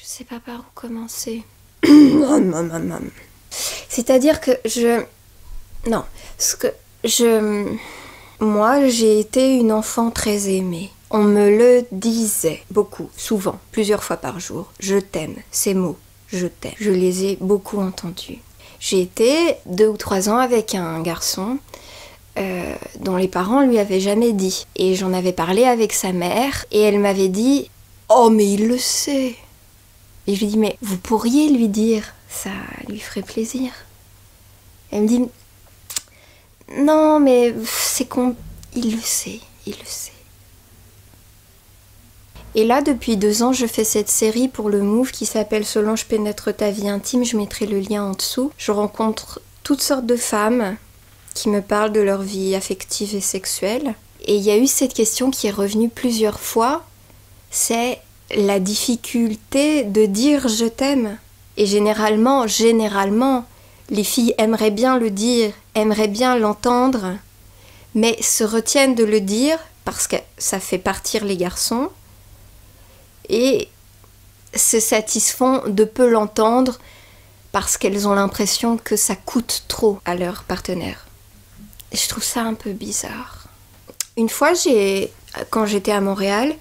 sais pas par où commencer. C'est-à-dire que moi, j'ai été une enfant très aimée. On me le disait beaucoup, souvent, plusieurs fois par jour. Je t'aime, ces mots, je t'aime. Je les ai beaucoup entendus. J'ai été 2 ou 3 ans avec un garçon dont les parents lui avaient jamais dit. Et j'en avais parlé avec sa mère et elle m'avait dit « Oh, mais il le sait !» Et je lui dis « Mais vous pourriez lui dire, ça lui ferait plaisir. » Elle me dit « Non, mais c'est con, il le sait, il le sait. » Et là, depuis 2 ans, je fais cette série pour le Move qui s'appelle « Solange pénètre ta vie intime ». Je mettrai le lien en dessous. Je rencontre toutes sortes de femmes qui me parlent de leur vie affective et sexuelle. Et il y a eu cette question qui est revenue plusieurs fois, c'est la difficulté de dire « je t'aime ». Et généralement, les filles aimeraient bien le dire, aimeraient bien l'entendre, mais se retiennent de le dire parce que ça fait partir les garçons et se satisfont de peu l'entendre parce qu'elles ont l'impression que ça coûte trop à leur partenaire. Et je trouve ça un peu bizarre. Une fois, quand j'étais à Montréal,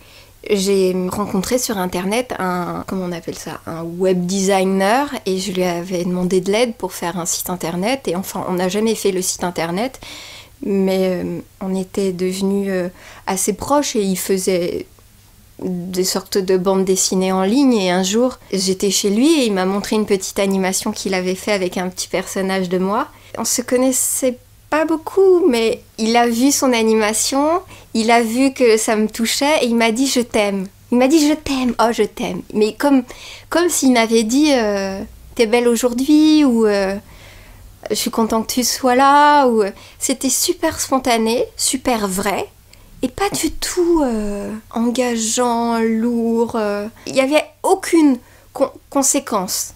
j'ai rencontré sur internet un web designer et je lui avais demandé de l'aide pour faire un site internet. Et enfin, on n'a jamais fait le site internet, mais on était devenus assez proches et il faisait des sortes de bandes dessinées en ligne. Et un jour, j'étais chez lui et il m'a montré une petite animation qu'il avait fait avec un petit personnage de moi. On se connaissait pas beaucoup, mais il a vu son animation, il a vu que ça me touchait et il m'a dit « je t'aime ». Il m'a dit « je t'aime, oh je t'aime ». Mais comme s'il m'avait dit « t'es belle aujourd'hui » ou « je suis content que tu sois là » ou c'était super spontané, super vrai et pas du tout engageant, lourd. Il n'y avait aucune conséquence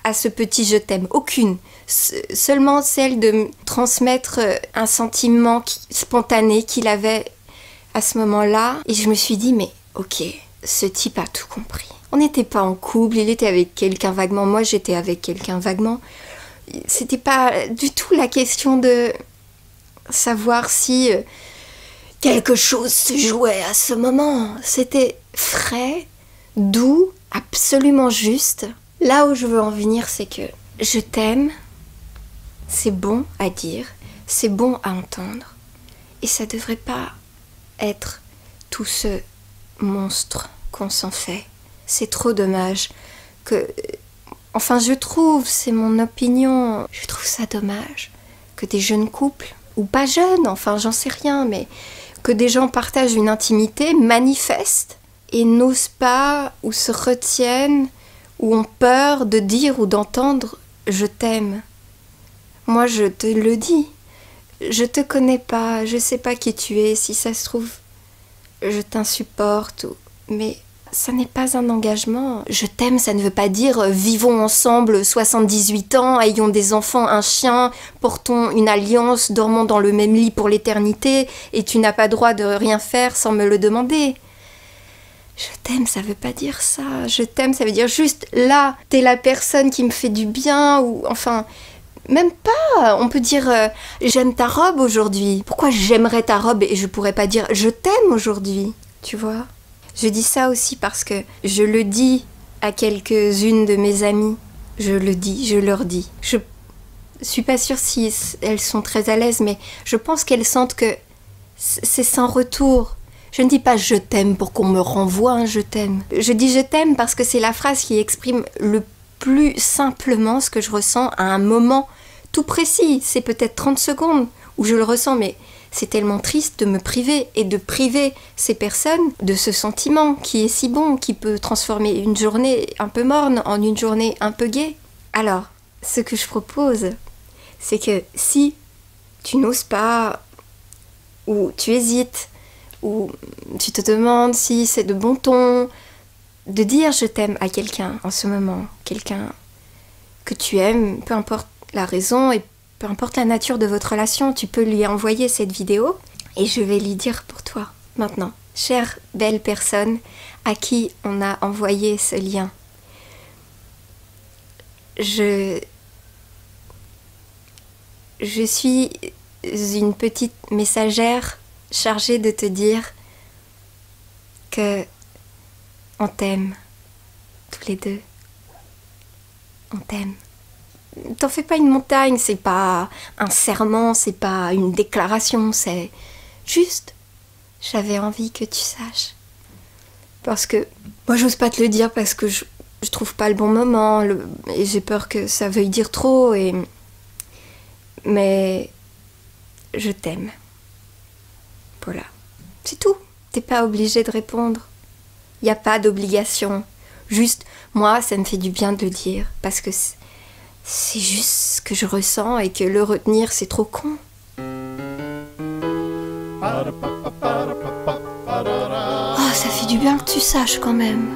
à ce petit « je t'aime », aucune. Seulement celle de transmettre un sentiment spontané qu'il avait à ce moment-là. Et je me suis dit, mais ok, ce type a tout compris. On n'était pas en couple, il était avec quelqu'un vaguement, moi j'étais avec quelqu'un vaguement. C'était pas du tout la question de savoir si quelque chose se jouait à ce moment. C'était frais, doux, absolument juste. Là où je veux en venir, c'est que je t'aime. C'est bon à dire, c'est bon à entendre, et ça devrait pas être tout ce monstre qu'on s'en fait. C'est trop dommage que... Enfin, je trouve, c'est mon opinion, je trouve ça dommage que des jeunes couples, ou pas jeunes, enfin j'en sais rien, mais que des gens partagent une intimité, manifestent, et n'osent pas, ou se retiennent, ou ont peur de dire ou d'entendre « je t'aime ». Moi, je te le dis, je te connais pas, je sais pas qui tu es, si ça se trouve, je t'insupporte, mais ça n'est pas un engagement. Je t'aime, ça ne veut pas dire vivons ensemble 78 ans, ayons des enfants, un chien, portons une alliance, dormons dans le même lit pour l'éternité, et tu n'as pas droit de rien faire sans me le demander. Je t'aime, ça veut pas dire ça. Je t'aime, ça veut dire juste là, t'es la personne qui me fait du bien, ou enfin... Même pas, on peut dire j'aime ta robe aujourd'hui. Pourquoi j'aimerais ta robe et je pourrais pas dire je t'aime aujourd'hui, tu vois? Je dis ça aussi parce que je le dis à quelques-unes de mes amies. Je le dis, je leur dis. Je suis pas sûre si elles sont très à l'aise, mais je pense qu'elles sentent que c'est sans retour. Je ne dis pas je t'aime pour qu'on me renvoie un je t'aime. Je dis je t'aime parce que c'est la phrase qui exprime le plus simplement ce que je ressens à un moment tout précis. C'est peut-être 30 secondes où je le ressens, mais c'est tellement triste de me priver et de priver ces personnes de ce sentiment qui est si bon, qui peut transformer une journée un peu morne en une journée un peu gaie. Alors, ce que je propose, c'est que si tu n'oses pas, ou tu hésites, ou tu te demandes si c'est de bon ton, de dire je t'aime à quelqu'un en ce moment, quelqu'un que tu aimes, peu importe la raison et peu importe la nature de votre relation, tu peux lui envoyer cette vidéo et je vais lui dire pour toi maintenant, chère belle personne à qui on a envoyé ce lien, Je suis une petite messagère chargée de te dire que on t'aime, tous les deux. On t'aime. T'en fais pas une montagne, c'est pas un serment, c'est pas une déclaration, c'est juste, j'avais envie que tu saches. Parce que, moi j'ose pas te le dire parce que je trouve pas le bon moment, et j'ai peur que ça veuille dire trop, mais je t'aime. Voilà. C'est tout. T'es pas obligé de répondre. Y a pas d'obligation. Juste, moi, ça me fait du bien de le dire. Parce que c'est juste ce que je ressens et que le retenir, c'est trop con. Oh, ça fait du bien que tu saches quand même.